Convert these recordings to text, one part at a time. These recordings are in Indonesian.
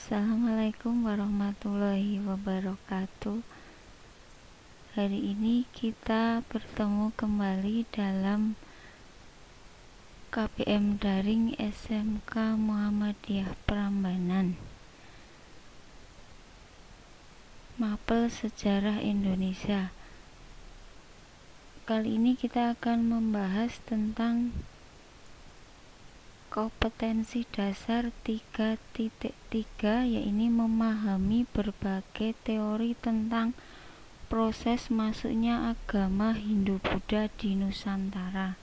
Assalamualaikum warahmatullahi wabarakatuh. Hari ini kita bertemu kembali dalam KBM Daring SMK Muhammadiyah Prambanan, Mapel Sejarah Indonesia. Kali ini kita akan membahas tentang kompetensi dasar 3.3, yaitu memahami berbagai teori tentang proses masuknya agama Hindu-Buddha di Nusantara.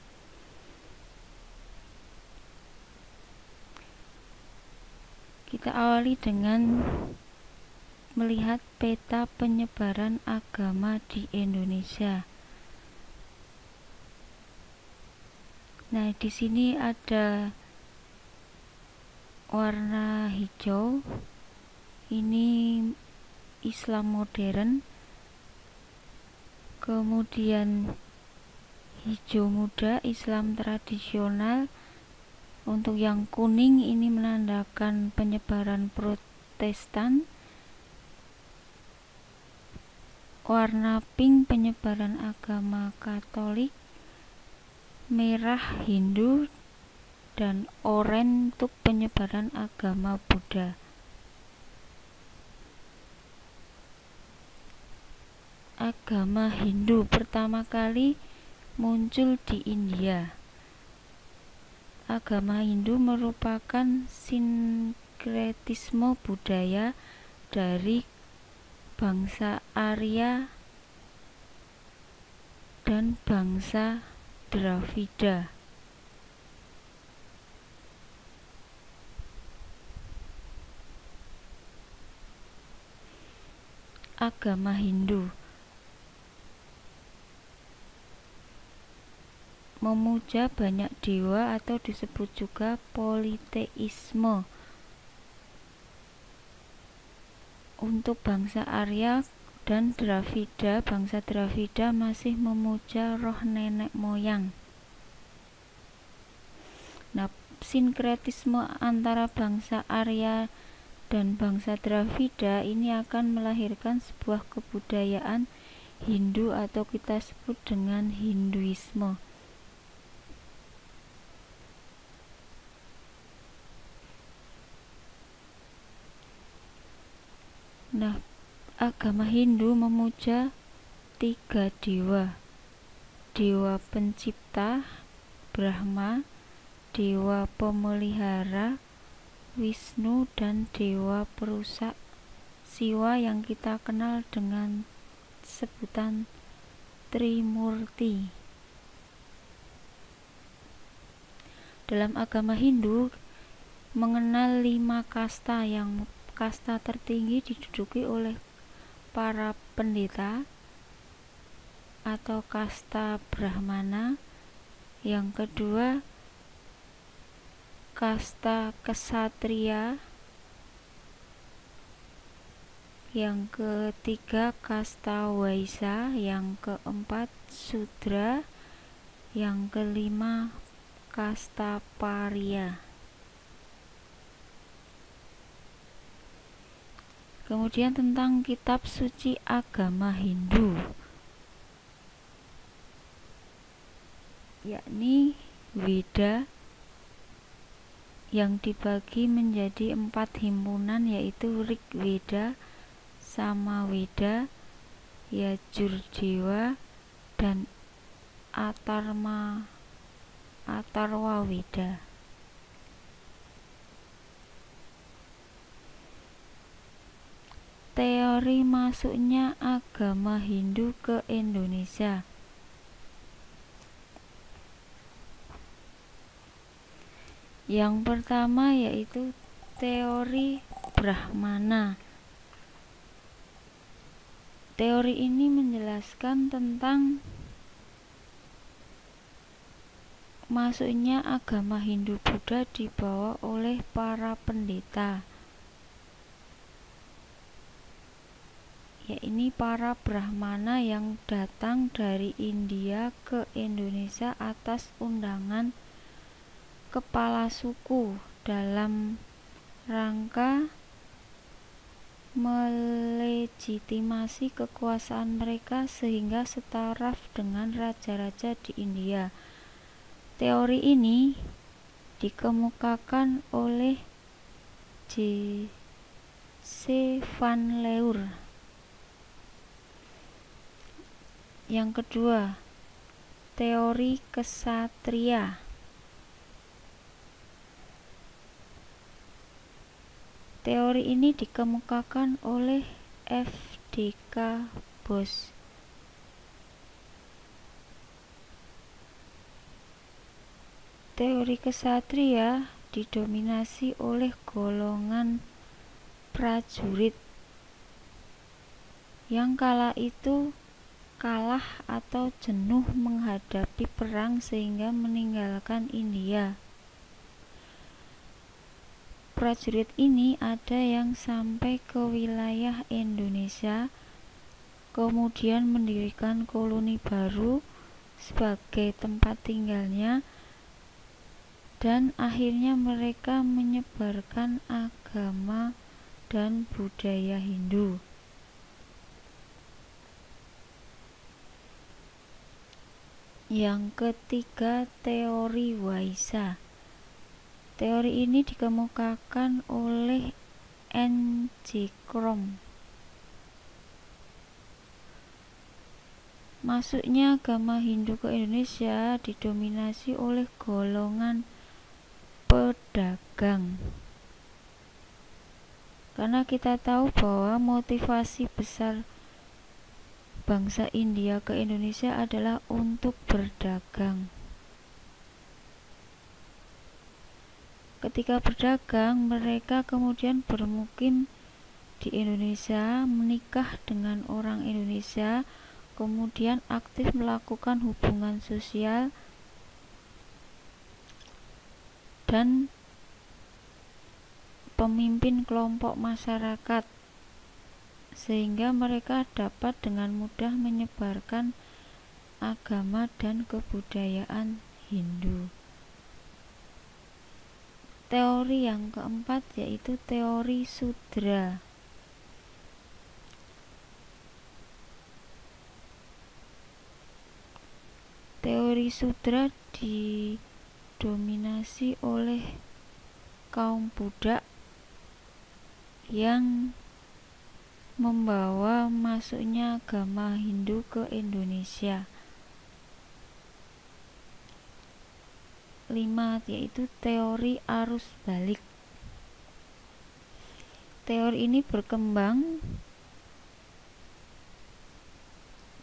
Kita awali dengan melihat peta penyebaran agama di Indonesia. Nah, di sini ada warna hijau, ini Islam modern. Kemudian hijau muda, Islam tradisional. Untuk yang kuning ini menandakan penyebaran Protestan. Warna pink penyebaran agama Katolik. Merah Hindu, dan oranye untuk penyebaran agama Buddha. Agama Hindu pertama kali muncul di India. Agama Hindu merupakan sinkretisme budaya dari bangsa Arya dan bangsa Dravida. Agama Hindu memuja banyak dewa atau disebut juga politeisme. Untuk bangsa Arya dan Dravida, bangsa Dravida masih memuja roh nenek moyang. Nah, sinkretisme antara bangsa Arya dan bangsa Dravida ini akan melahirkan sebuah kebudayaan Hindu atau kita sebut dengan Hinduisme. Nah, agama Hindu memuja 3 dewa. Dewa pencipta, Brahma, dewa pemelihara, Wisnu, dan dewa perusak, Siwa, yang kita kenal dengan sebutan Trimurti. Dalam agama Hindu mengenal 5 kasta, yang kasta tertinggi diduduki oleh para pendeta atau kasta Brahmana. Yang kedua, kasta Ksatria. Yang ketiga, kasta Waisya. Yang keempat, Sudra. Yang kelima, kasta Parya. Kemudian tentang kitab suci agama Hindu, yakni Weda, yang dibagi menjadi 4 himpunan, yaitu Rig Weda, Samaweda, Yajurdewa, dan Atharwa Weda. Teori masuknya agama Hindu ke Indonesia. Yang pertama yaitu teori Brahmana. Teori ini menjelaskan tentang masuknya agama Hindu-Buddha dibawa oleh para pendeta, yaitu para Brahmana yang datang dari India ke Indonesia atas undangan kepala suku dalam rangka melegitimasi kekuasaan mereka sehingga setaraf dengan raja-raja di India. Teori ini dikemukakan oleh J.C. Van Leur. Yang kedua, teori kesatria. Teori ini dikemukakan oleh F.D.K. Bose. Teori kesatria didominasi oleh golongan prajurit yang kala itu kalah atau jenuh menghadapi perang sehingga meninggalkan India. Prajurit ini ada yang sampai ke wilayah Indonesia, kemudian mendirikan koloni baru sebagai tempat tinggalnya, dan akhirnya mereka menyebarkan agama dan budaya Hindu. Yang ketiga, teori Waisa. Teori ini dikemukakan oleh N.J. Crom. Masuknya agama Hindu ke Indonesia didominasi oleh golongan pedagang. Karena kita tahu bahwa motivasi besar bangsa India ke Indonesia adalah untuk berdagang. Ketika berdagang, mereka kemudian bermukim di Indonesia, menikah dengan orang Indonesia, kemudian aktif melakukan hubungan sosial dan pemimpin kelompok masyarakat, sehingga mereka dapat dengan mudah menyebarkan agama dan kebudayaan Hindu. Teori yang keempat yaitu teori Sudra. Teori Sudra didominasi oleh kaum budak yang membawa masuknya agama Hindu ke Indonesia. 5. Yaitu teori arus balik. Teori ini berkembang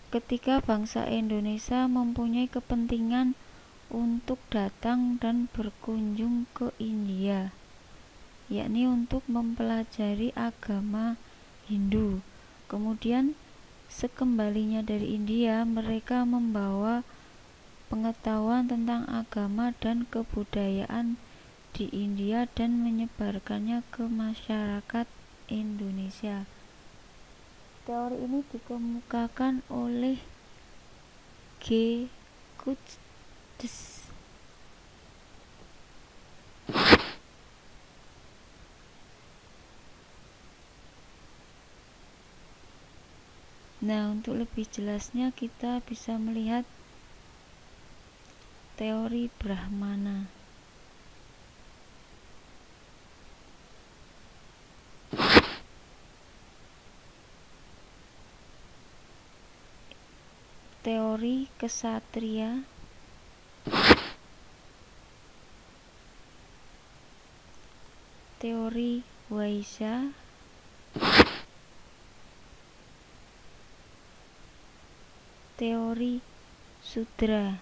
ketika bangsa Indonesia mempunyai kepentingan untuk datang dan berkunjung ke India, yakni untuk mempelajari agama Hindu. Kemudian sekembalinya dari India, mereka membawa pengetahuan tentang agama dan kebudayaan di India dan menyebarkannya ke masyarakat Indonesia. Teori ini dikemukakan oleh G. Cuddes. Nah, untuk lebih jelasnya kita bisa melihat teori Brahmana. Teori kesatria, teori Waisa, teori Sudra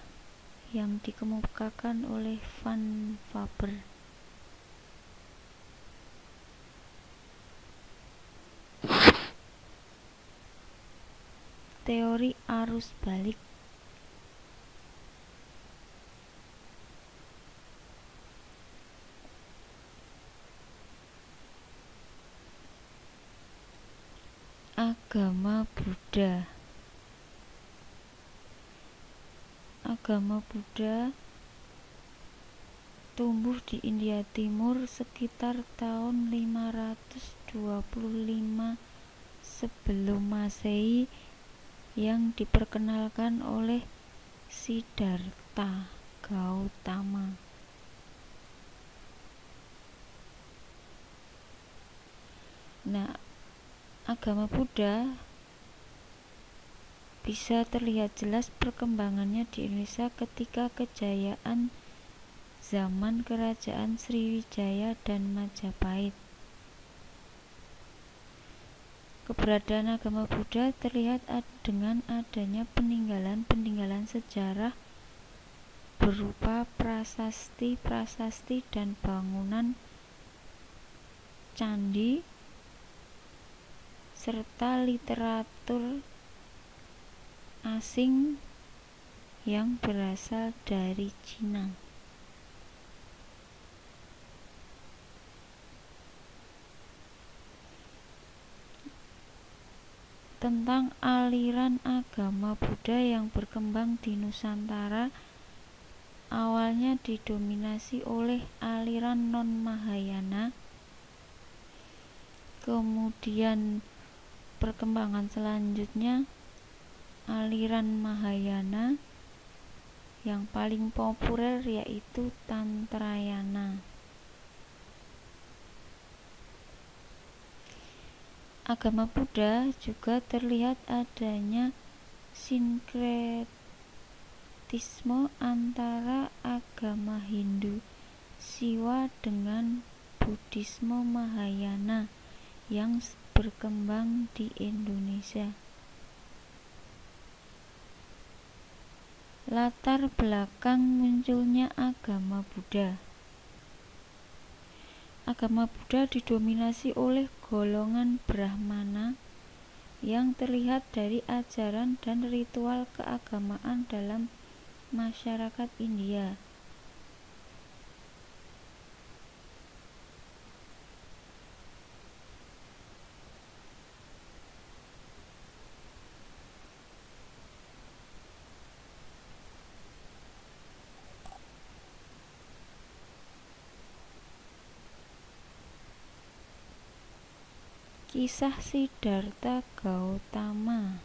yang dikemukakan oleh Van Faber. Teori arus balik. Agama Buddha. Agama Buddha tumbuh di India Timur sekitar tahun 525 sebelum Masehi, yang diperkenalkan oleh Siddhartha Gautama. Nah, agama Buddha bisa terlihat jelas perkembangannya di Indonesia ketika kejayaan zaman kerajaan Sriwijaya dan Majapahit. Keberadaan agama Buddha terlihat dengan adanya peninggalan-peninggalan sejarah berupa prasasti-prasasti dan bangunan candi, serta literatur asing yang berasal dari Cina. Tentang aliran agama Buddha yang berkembang di Nusantara, awalnya didominasi oleh aliran non-Mahayana, kemudian perkembangan selanjutnya aliran Mahayana, yang paling populer yaitu Tantrayana. Agama Buddha juga terlihat adanya sinkretisme antara agama Hindu Siwa dengan Buddhisme Mahayana yang berkembang di Indonesia. Latar belakang munculnya agama Buddha. Agama Buddha didominasi oleh golongan Brahmana yang terlihat dari ajaran dan ritual keagamaan dalam masyarakat India. Kisah Siddhartha Gautama.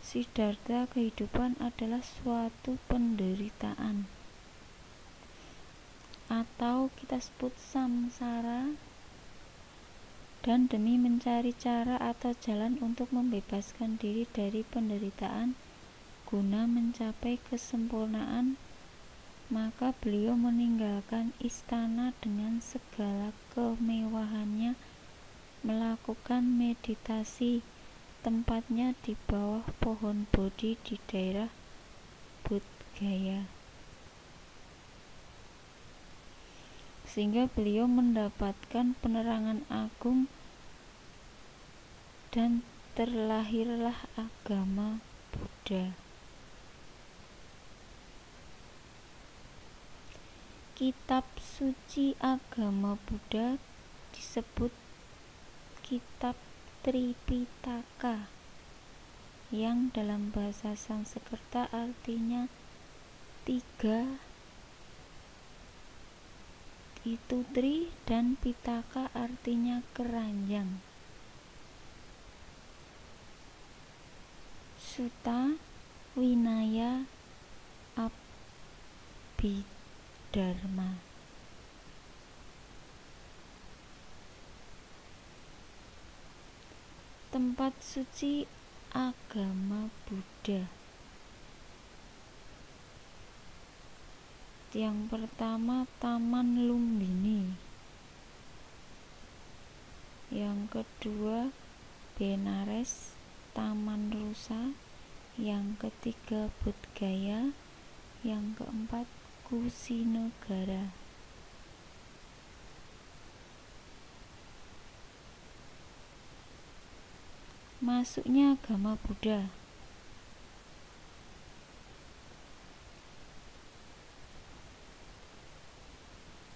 Siddhartha, kehidupan adalah suatu penderitaan, atau kita sebut samsara, dan demi mencari cara atau jalan untuk membebaskan diri dari penderitaan guna mencapai kesempurnaan, maka beliau meninggalkan istana dengan segala kemewahannya, melakukan meditasi, tempatnya di bawah pohon Bodhi di daerah Bodh Gaya, sehingga beliau mendapatkan penerangan agung dan terlahirlah agama Buddha. Kitab suci agama Buddha disebut Kitab Tripitaka, yang dalam bahasa Sanskerta artinya tiga, itu Tri, dan Pitaka artinya keranjang. Sutta, Winaya, Abhidharma. Tempat suci agama Buddha. Yang pertama, Taman Lumbini. Yang kedua, Benares, Taman Rusa. Yang ketiga, Bodh Gaya. Yang keempat, Kusinegara. Masuknya agama Buddha.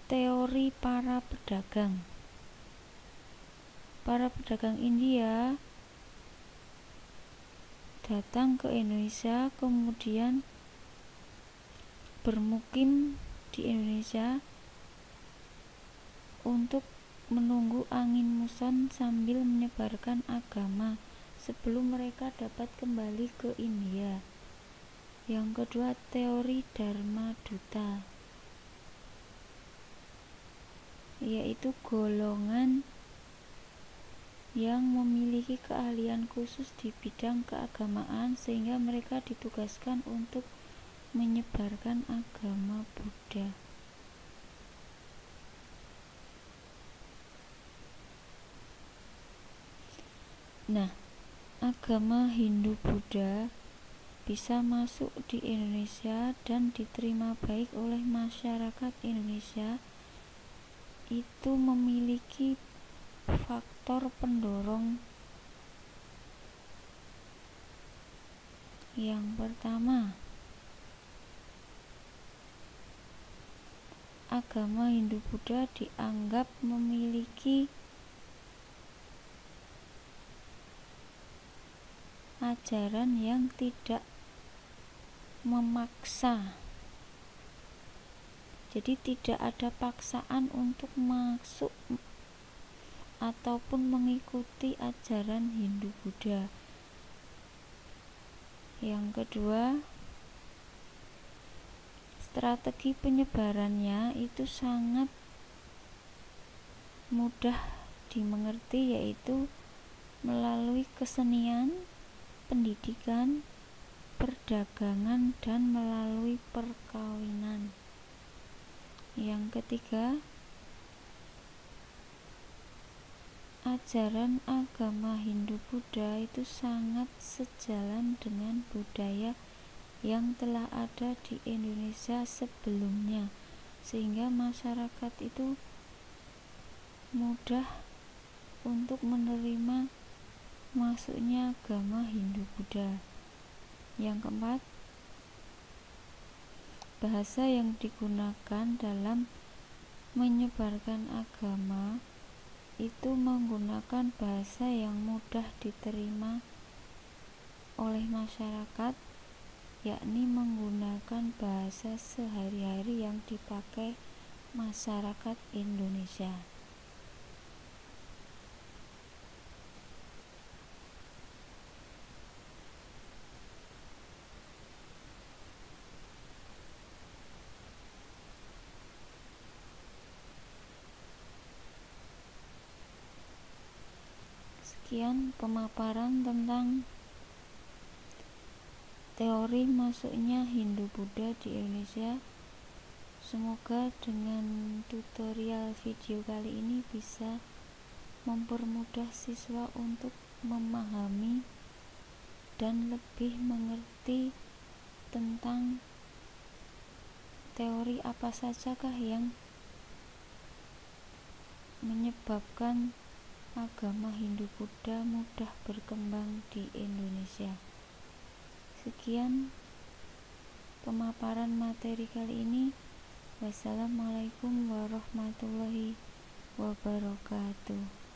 Teori para pedagang. Para pedagang India datang ke Indonesia, kemudian bermukim di Indonesia untuk menunggu angin muson sambil menyebarkan agama sebelum mereka dapat kembali ke India. Yang kedua, teori Dharma Duta, yaitu golongan yang memiliki keahlian khusus di bidang keagamaan sehingga mereka ditugaskan untuk menyebarkan agama Buddha. Nah, agama Hindu-Buddha bisa masuk di Indonesia dan diterima baik oleh masyarakat Indonesia itu memiliki faktor pendorong. Yang pertama, agama Hindu-Buddha dianggap memiliki ajaran yang tidak memaksa. Jadi tidak ada paksaan untuk masuk ataupun mengikuti ajaran Hindu-Buddha. Yang kedua, strategi penyebarannya itu sangat mudah dimengerti, yaitu melalui kesenian, pendidikan, perdagangan, dan melalui perkawinan. Yang ketiga, ajaran agama Hindu-Buddha itu sangat sejalan dengan budaya yang telah ada di Indonesia sebelumnya, sehingga masyarakat itu mudah untuk menerima masuknya agama Hindu-Buddha. Yang keempat, bahasa yang digunakan dalam menyebarkan agama itu menggunakan bahasa yang mudah diterima oleh masyarakat, yakni menggunakan bahasa sehari-hari yang dipakai masyarakat Indonesia. Sekian pemaparan tentang teori masuknya Hindu-Buddha di Indonesia. Semoga dengan tutorial video kali ini bisa mempermudah siswa untuk memahami dan lebih mengerti tentang teori apa sajakah yang menyebabkan agama Hindu-Buddha mudah berkembang di Indonesia. Sekian pemaparan materi kali ini. Wassalamualaikum warahmatullahi wabarakatuh.